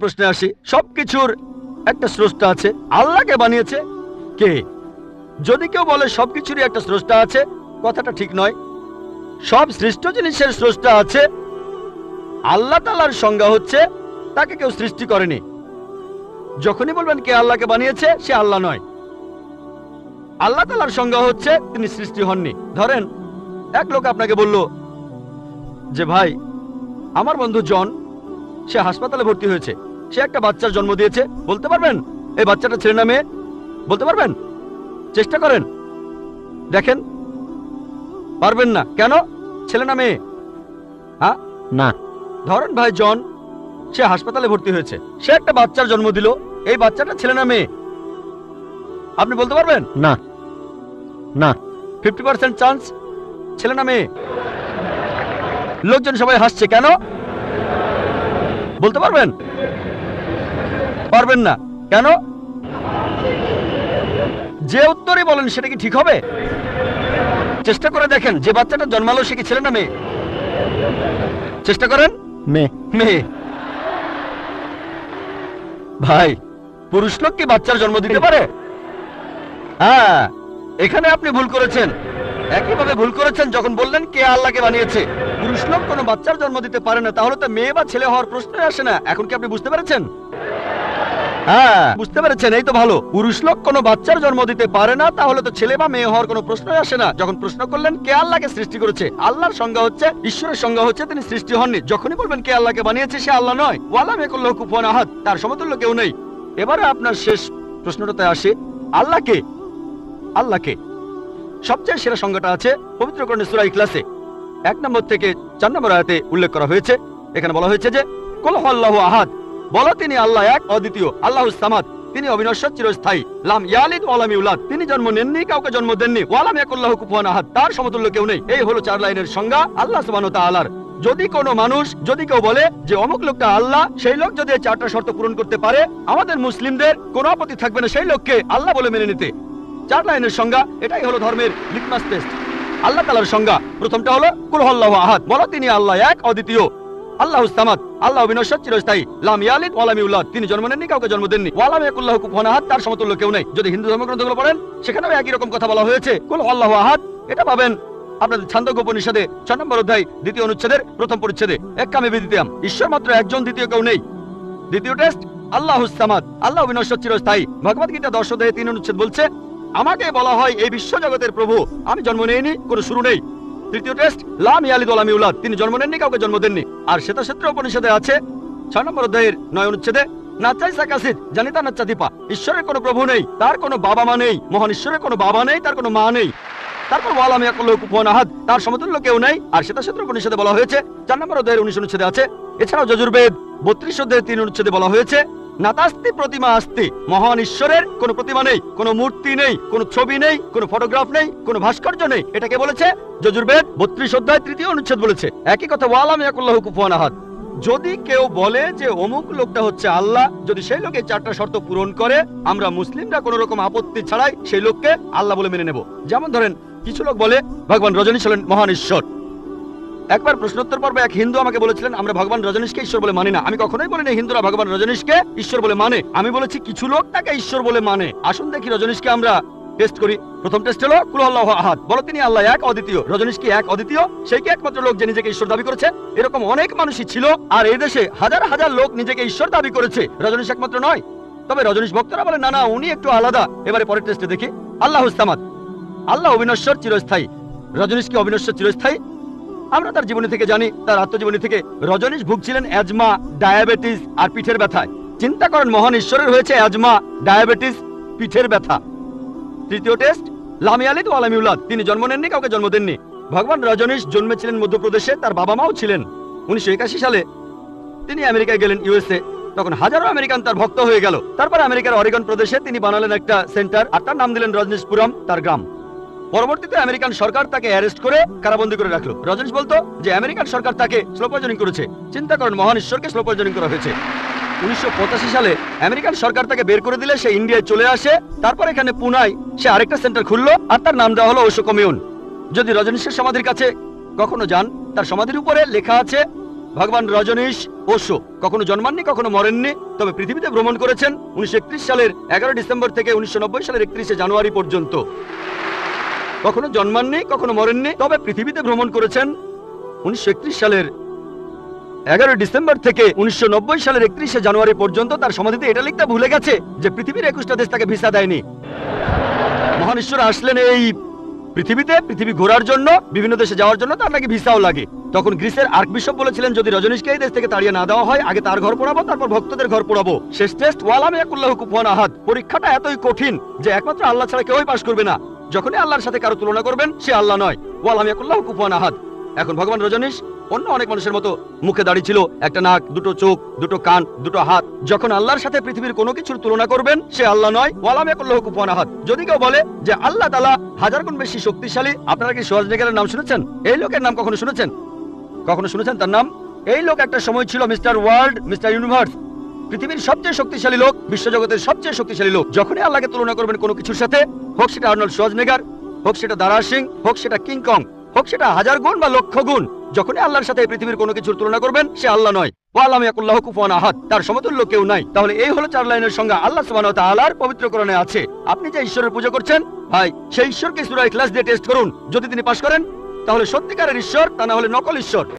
প্রশ্নে আসি, সবকিছুর একটা স্রষ্টা আছে, আল্লাহকে বানিয়েছে কে? যদি কেউ বলে সবকিছুরই একটা স্রষ্টা আছে, কথাটা ঠিক নয়। সব সৃষ্ট জিনিসের স্রষ্টা আছে। আল্লাহ তাআলার সংজ্ঞা হচ্ছে তাকে কেউ সৃষ্টি করেনি। যখনই বলবেন কে আল্লাহকে বানিয়েছে, সে আল্লাহ নয়। আল্লাহ তাআলার সংজ্ঞা হচ্ছে তিনি সৃষ্টি হননি। ধরেন এক লোক আপনাকে বলল যে ভাই, আমার বন্ধু জন, সে হাসপাতালে ভর্তি হয়েছে, সে একটা বাচ্চার জন্ম দিয়েছে। বলতে পারবেন এই বাচ্চাটা ছেলে না মেয়ে? বলতে পারবেন? চেষ্টা করেন, দেখেন। পারবেন না কেন? ছেলে না মেয়ে? হ্যাঁ না। ধরেন ভাই জন, সে হাসপাতালে ভর্তি হয়েছে, সে একটা বাচ্চার জন্ম দিল, এই বাচ্চাটা ছেলে না মেয়ে? আপনি বলতে পারবেন? না না। 50% চান্স ছেলে না মেয়ে। লোকজন সবাই হাসছে কেন? বলতে পারবেন? পারবেন না কেন? যে উত্তরই বলেন সেটা কি ঠিক হবে? চেষ্টা করে দেখেন, যে বাচ্চাটা জন্মালো সে কি ছেলে না মেয়ে? চেষ্টা করেন। মেয়ে। মেয়ে। ভাই, পুরুষ লোক কি বাচ্চার জন্ম দিতে পারে? হ্যাঁ, এখানে আপনি ভুল করেছেন। একইভাবে ভুল করেছেন যখন বললেন কে আল্লাহকে বানিয়েছে। পুরুষ লোক কোনো বাচ্চার জন্ম দিতে পারে না, তাহলে তো মেয়ে বা ছেলে হওয়ার প্রশ্নই আসে না। এখন কি আপনি বুঝতে পেরেছেন? হ্যাঁ, বুঝতে পেরেছেন, এই তো ভালো। পুরুষ লোক কোনো বাচ্চার জন্ম দিতে পারে না, তাহলে তো ছেলে বা মেয়ে হওয়ার কোনো প্রশ্নই আসে না। যখন প্রশ্ন করলেন কে আল্লাহকে সৃষ্টি করেছে, আল্লাহর সংজ্ঞা হচ্ছে, ঈশ্বরের সংজ্ঞা হচ্ছে তিনি সৃষ্টি হননি। যখনই বলবেন কে আল্লাহকে বানিয়েছে, সে আল্লাহ নয়। ওয়ালাম ইয়াকুল লাহু কুফুয়ান আহাদ, তার সমতুল্য কেউ নেই। এবারে আপনার শেষ প্রশ্নটাতে আসে, আল্লাহকে। আল্লাহকে সবচেয়ে সেরা সংজ্ঞাটা আছে পবিত্র কোরআনের সূরা ইখলাসে 1 নম্বর থেকে 4 নম্বর আয়াতে উল্লেখ করা হয়েছে। এখানে বলা হয়েছে যে কুল হুয়াল্লাহু আহাদ, বলো তিনি আল্লাহ এক, অদ্বিতীয়। আল্লাহুস সামাদ, তিনি অবিনশ্বর, চিরস্থায়ী। লাম ইয়ালিদ ওয়া লাম ইউলাদ, তিনি জন্ম নেননি, কাউকে জন্ম দেননি। ওয়া লাম ইয়াকুল লাহু কুফুয়ান আহাদ, তার সমতুল্য কেউ নেই। এই হলো 4 লাইনের সংজ্ঞা আল্লাহ সুবহানাহু ওয়া তাআলার। যদি কোনো মানুষ, যদি কেউ বলে যে অমুক লোকটা আল্লাহ, সেই লোক যদি এই 4টা শর্ত পূরণ করতে পারে, আমাদের মুসলিমদের কোনো আপত্তি থাকবে না সেই লোককে আল্লাহ বলে মেনে নিতে। 4 লাইনের সংজ্ঞা, এটাই হলো ধর্মের লিটমাস টেস্ট। আল্লাহ তাআলার সংজ্ঞা প্রথমটা হলো কুল হুয়াল্লাহু আহাদ, বলো তিনি আল্লাহ এক, অদ্বিতীয়। আল্লাহুস সামাদ, আল্লাহ অবিনশ্বর, চিরস্থায়ী। লাম ইয়ালিদ ওয়া লাম ইউলাদ, তিনি জন্ম নেননি, কাউকে জন্ম দেননি। ওয়া লাম ইয়াকুল লাহু কুফুয়ান আহাদ, তার সমতুল্য কেউ নেই। যদি হিন্দু ধর্মগ্রন্থগুলো পড়েন, সেখানেও একই রকম কথা বলা হয়েছে, কুল হুয়াল্লাহু আহাদ। এটা পাবেন আপনাদের ছান্দোক্য উপনিষদে 6 নম্বর অধ্যায় 2য় অনুচ্ছেদের 1ম পরিচ্ছেদে। এক্কামে বিদ্বিতীয়াম, ঈশ্বর মাত্র একজন, দ্বিতীয় কেউ নেই। দ্বিতীয় টেস্ট আল্লাহুস সামাদ, আল্লাহ অবিনশ্বর, চিরস্থায়ী। ভগবত গীতা 10 অধ্যায়ে 3 অনুচ্ছেদ বলছে, আমাকে বলা হয় এই বিশ্ব জগতের প্রভু, আমি জন্ম নেইনি, কোনো শুরু নেই। তৃতীয় টেস্ট লাম ইয়ালিদ ওয়া লাম ইউলাদ, তিনি জন্ম নেননি, কাউকে জন্ম দেননি। আর শ্বেতক্ষেত্র উপনিষদে আছে 6 নম্বর অধ্যায়ের 9 অনুচ্ছেদে, নাচাই সাকাসিদ জানিতা নাচ্চাদিপা, ঈশ্বরের কোনো প্রভু নেই, তার কোনো বাবা মা নেই। মহান ঈশ্বরের কোনো বাবা নেই, তার কোনো মা নেই। তারপর ওয়া লাম ইয়াকুল লাহু কুফুয়ান আহাদ, তার সমতুল্য কেউ নেই। আর শ্বেতক্ষেত্র উপনিষদে বলা হয়েছে 4 নম্বর অধ্যায়ের 19 অনুচ্ছেদে আছে। এছাড়াও যজুর্বেদ 32 অধ্যায়ের 3 অনুচ্ছেদে বলা হয়েছে, নাতাস্তি প্রতিমা আস্তি, মহান ঈশ্বরের কোনো প্রতিমা নেই, কোনো মূর্তি নেই, কোনো ছবি নেই, কোনো ফটোগ্রাফ নেই, কোনো ভাস্কর্য নেই। এটাকে বলেছে যজুর্বেদ 32 অধ্যায় 3য় অনুচ্ছেদ বলেছে। একই কথা ওয়া লাম ইয়াকুল লাহু কুফুয়ান আহাদ। যদি কেউ বলে যে অমুক লোকটা হচ্ছে আল্লাহ, যদি সেই লোক এই 4টা শর্ত পূরণ করে, আমরা মুসলিমরা কোনো রকম আপত্তি ছাড়াই সেই লোককে আল্লাহ বলে মেনে নেব। যেমন ধরেন, কিছু লোক বলে ভগবান রজনীশ হলেন মহান ঈশ্বর। একবার প্রশ্নোত্তর পর্বে এক হিন্দু আমাকে বলেছিলেন, আমরা ভগবান রজনীশকে ঈশ্বর বলে মানি না। আমি কখনোই বলিনি হিন্দুরা ভগবান রজনীশকে ঈশ্বর বলে মানে। আমি বলেছি কিছু লোক তাকে ঈশ্বর বলে মানে। আসুন দেখি রজনীশকে আমরা টেস্ট করি। প্রথম টেস্ট হলো কুল হুয়াল্লাহু আহাদ, বলো তিনি আল্লাহ এক, অদ্বিতীয়। রজনীশ কি এক, অদ্বিতীয়? সেই কি একমাত্র লোক যে নিজেকে ঈশ্বর দাবি করেছে? এরকম অনেক মানুষই ছিল, আর এই দেশে হাজার হাজার লোক নিজেকে ঈশ্বর দাবি করেছে। রজনীশ একমাত্র নয়। তবে রজনীশ ভক্তরা বলে না না, উনি একটু আলাদা। এবারে পরের টেস্টে দেখি। আল্লাহুস সামাদ, আল্লাহ অবিনশ্বর, চিরস্থায়ী। রজনীশ কি অবিনশ্বর, চিরস্থায়ী? আমরা তার জীবনী থেকে জানি, তার আত্মজীবনী থেকে, রজনীশ ভুগছিলেন অ্যাজমা, ডায়াবেটিস আর পিঠের ব্যথা। চিন্তা করেন, মহান ঈশ্বরের হয়েছে অ্যাজমা, ডায়াবেটিস, পিঠের ব্যথা। তৃতীয় টেস্ট লাম ইয়ালিদ ওয়া লাম ইউলাদ, তিনি জন্ম নেননি, কাউকে জন্ম দেননি। ভগবান রজনীশ জন্মেছিলেন মধ্যপ্রদেশে, তার বাবা মাও ছিলেন। 1981 সালে তিনি আমেরিকায় গেলেন, ইউএসএ। তখন হাজারো আমেরিকান তার ভক্ত হয়ে গেল। তারপর আমেরিকার অরেগন প্রদেশে তিনি বানালেন একটা সেন্টার, আর তার নাম দিলেন রজনীশপুরম, তার গ্রাম। পরবর্তীতে আমেরিকান সরকার তাকে অ্যারেস্ট করে কারাবন্দী করে রাখলো। রজনীশ বলতো যে আমেরিকান সরকার তাকে স্লো পয়জনিং করেছে। চিন্তা করেন, মহান ঈশ্বরকে স্লো পয়জনিং করা হয়েছে। 1985 সালে আমেরিকান সরকার তাকে বের করে দিলে সে ইন্ডিয়ায় চলে আসে। তারপর এখানে পুনায় সে আরেকটা সেন্টার খুললো, আর তার নাম দেওয়া হলো ওশো কমিউন। যদি রজনীশের সমাধির কাছে কখনো যান, তার সমাধির উপরে লেখা আছে ভগবান রজনীশ ওশো কখনো জন্মাননি, কখনো মরেননি, তবে পৃথিবীতে ভ্রমণ করেছেন 1931 সালের 11 ডিসেম্বর থেকে 1990 সালের 31 জানুয়ারি পর্যন্ত। কখনো জন্মাননি, কখনো মরেননি, তবে পৃথিবীতে ভ্রমণ করেছেন 1931 সালের 11 ডিসেম্বর থেকে 1990 সালের 31 জানুয়ারি পর্যন্ত। তার সমাধিতে এটা লিখতে ভুলে গেছে যে পৃথিবীর 21টা দেশ তাকে ভিসা দেয়নি। মহান ঈশ্বর আসলেন এই পৃথিবীতে পৃথিবী ঘোরার জন্য, বিভিন্ন দেশে যাওয়ার জন্য তার নাকি ভিসাও লাগে। তখন গ্রিসের আর্কবিশপ বলেছিলেন, যদি রজনীশকে এই দেশ থেকে তাড়িয়ে না দেওয়া হয়, আগে তার ঘর পোড়াবো, তারপর ভক্তদের ঘর পোড়াবো। শেষ টেস্ট ওয়ালাম ইয়াকুল্লাহু কুফুয়ান আহাদ। পরীক্ষাটা এতই কঠিন যে একমাত্র আল্লাহ ছাড়া কেউই পাশ করবে না। যখনই আল্লাহর সাথে কারো তুলনা করবেন, সে আল্লাহ নয়। ওয়ালাম ইয়াকুল্লাহু কুফুয়ান আহাদ। এখন ভগবান রজনীশ অন্য অনেক মানুষের মতো মুখে দাঁড়িয়ে ছিল, একটা নাক, দুটো চোখ, দুটো কান, দুটো হাত। যখন আল্লাহর সাথে পৃথিবীর কোনো কিছুর তুলনা করবেন, সে আল্লাহ নয়। ওয়ালাম ইয়াকুল্লাহু কুফুয়ান আহাদ। যদি কেউ বলে যে আল্লাহ তাআলা 1000 গুণ বেশি শক্তিশালী, আপনারা কি শোয়ার্জনেগারের নাম শুনেছেন? এই লোকের নাম কখনো শুনেছেন? কখনো শুনেছেন তার নাম? এই লোক একটা সময় ছিল মিস্টার ওয়ার্ল্ড, মিস্টার ইউনিভার্স, পৃথিবীর সবচেয়ে শক্তিশালী লোক, বিশ্বজগতের সবচেয়ে শক্তিশালী লোক। যখনই আল্লাহকে তুলনা করবেন কোনো কিছুর সাথে, হোক সেটা আর্নল্ড শোয়ার্জনেগার, হোক সেটা দারা সিং, হোক সেটা কিং কং, হোক সেটা 1000 গুণ বা লক্ষ গুণ, যখনই আল্লাহর সাথে পৃথিবীর কোনো কিছুর তুলনা করবেন, সে আল্লাহ নয়। ওয়ালাম ইয়াকুল্লাহু কুফুয়ান আহাদ। তার সমতুল্য কেউ নাই। তাহলে এই হলো 4 লাইনের সংজ্ঞা আল্লাহ সুবহানাহু ওয়া তাআলার পবিত্র কোরআনে আছে। আপনি যে ঈশ্বরের পূজা করছেন, ভাই, সেই ঈশ্বরকে সূরা ইখলাস দিয়ে টেস্ট করুন। যদি তিনি পাশ করেন, তাহলে সত্যিকারের ঈশ্বর, তা না হলে নকল ঈশ্বর।